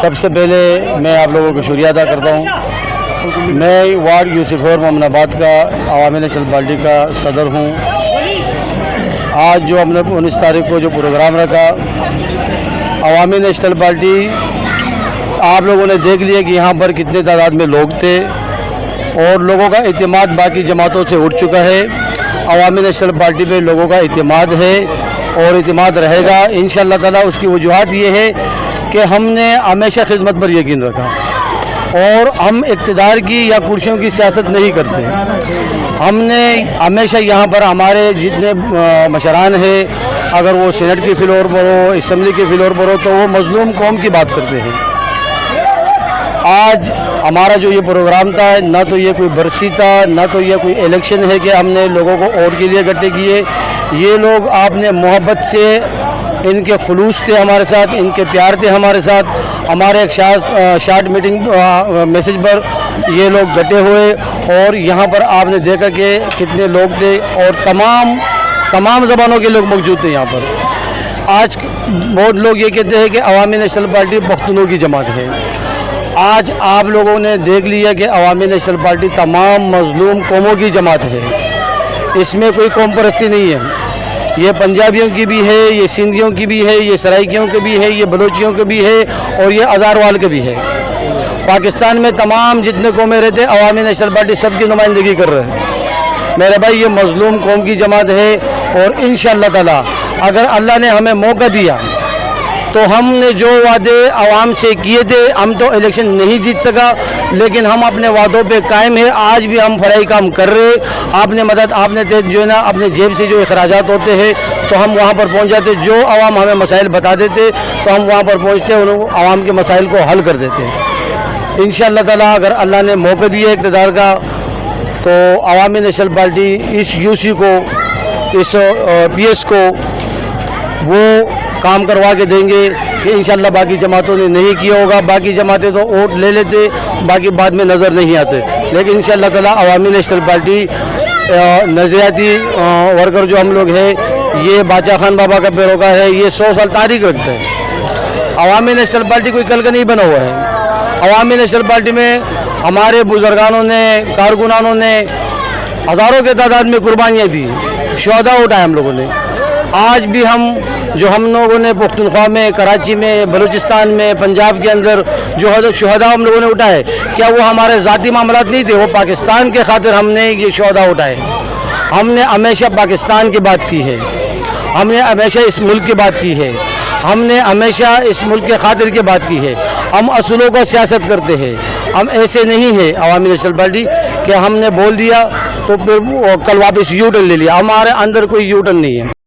سب سے پہلے میں آپ لوگوں کو شکریہ ادا کرتا ہوں۔ میں وارڈ یوسفور مومن آباد کا عوامی نیشنل پارٹی کا صدر ہوں۔ آج جو ہم نے 19 تاریخ کو جو پروگرام رکھا، عوامی نیشنل پارٹی، آپ لوگوں نے دیکھ لیا کہ یہاں پر کتنے تعداد میں لوگ تھے اور لوگوں کا اعتماد باقی جماعتوں سے اٹھ چکا ہے۔ عوامی نیشنل پارٹی پہ لوگوں کا اعتماد ہے اور اعتماد رہے گا انشاءاللہ تعالیٰ۔ اس کی وجوہات یہ ہے کہ ہم نے ہمیشہ خدمت پر یقین رکھا اور ہم اقتدار کی یا کرسیوں کی سیاست نہیں کرتے۔ ہم نے ہمیشہ یہاں پر ہمارے جتنے مشران ہیں، اگر وہ سینٹ کی فلور پر ہو، اسمبلی کی فلور پر ہو، تو وہ مظلوم قوم کی بات کرتے ہیں۔ آج ہمارا جو یہ پروگرام تھا، نہ تو یہ کوئی برسی تھا، نہ تو یہ کوئی الیکشن ہے کہ ہم نے لوگوں کو ووٹ کے لیے اکٹھے کیے۔ یہ لوگ آپ نے محبت سے، ان کے خلوص تھے ہمارے ساتھ، ان کے پیار تھے ہمارے ساتھ۔ ہمارے ایک شارٹ میٹنگ میسج پر یہ لوگ ڈٹے ہوئے اور یہاں پر آپ نے دیکھا کہ کتنے لوگ تھے اور تمام زبانوں کے لوگ موجود تھے یہاں پر۔ آج بہت لوگ یہ کہتے ہیں کہ عوامی نیشنل پارٹی پختونوں کی جماعت ہے۔ آج آپ لوگوں نے دیکھ لیا کہ عوامی نیشنل پارٹی تمام مظلوم قوموں کی جماعت ہے۔ اس میں کوئی قوم پرستی نہیں ہے۔ یہ پنجابیوں کی بھی ہے، یہ سندھیوں کی بھی ہے، یہ سرائکیوں کی بھی ہے، یہ بلوچیوں کی بھی ہے اور یہ ہزاروال کی بھی ہے۔ پاکستان میں تمام جتنے قومیں رہتے، عوامی نیشنل پارٹی سب کی نمائندگی کر رہے ہیں۔ میرے بھائی، یہ مظلوم قوم کی جماعت ہے اور انشاءاللہ تعالی اگر اللہ نے ہمیں موقع دیا تو ہم نے جو وعدے عوام سے کیے تھے، ہم تو الیکشن نہیں جیت سکا لیکن ہم اپنے وعدوں پہ قائم ہیں۔ آج بھی ہم فرائی کام کر رہے۔ آپ نے جو ہے نا اپنے جیب سے جو اخراجات ہوتے ہیں تو ہم وہاں پر پہنچ جاتے، جو عوام ہمیں مسائل بتا دیتے تو ہم وہاں پر پہنچتے، ان عوام کے مسائل کو حل کر دیتے۔ انشاءاللہ تعالیٰ اگر اللہ نے موقع دیا اقتدار کا تو عوامی نیشنل پارٹی اس یو سی کو، اس پی ایس کو وہ کام کروا کے دیں گے کہ انشاءاللہ باقی جماعتوں نے نہیں کیا ہوگا۔ باقی جماعتیں تو ووٹ لے لیتے، باقی بعد میں نظر نہیں آتے، لیکن انشاءاللہ تعالیٰ عوامی نیشنل پارٹی نظریاتی ورکر جو ہم لوگ ہیں، یہ باچا خان بابا کا پیروکار ہے، یہ 100 سال تاریخ رکھتا ہے۔ عوامی نیشنل پارٹی کوئی کل کا نہیں بنا ہوا ہے۔ عوامی نیشنل پارٹی میں ہمارے بزرگانوں نے، کارکنانوں نے ہزاروں کے تعداد میں قربانیاں دی، شہداء اٹھائے ہم لوگوں نے۔ آج بھی ہم لوگوں نے پختونخوا میں، کراچی میں، بلوچستان میں، پنجاب کے اندر جو شہداء ہم لوگوں نے اٹھائے، کیا وہ ہمارے ذاتی معاملات نہیں تھے؟ وہ پاکستان کے خاطر ہم نے یہ شہداء اٹھائے۔ ہم نے ہمیشہ پاکستان کی بات کی ہے، ہم نے ہمیشہ اس ملک کی بات کی ہے، ہم نے ہمیشہ اس ملک کے خاطر کی بات کی ہے۔ ہم اصولوں کا سیاست کرتے ہیں، ہم ایسے نہیں ہیں عوامی نیشنل پارٹی کہ ہم نے بول دیا تو پھر کل واپس یو ٹرن لے لیا۔ ہمارے اندر کوئی یو ٹرن نہیں ہے۔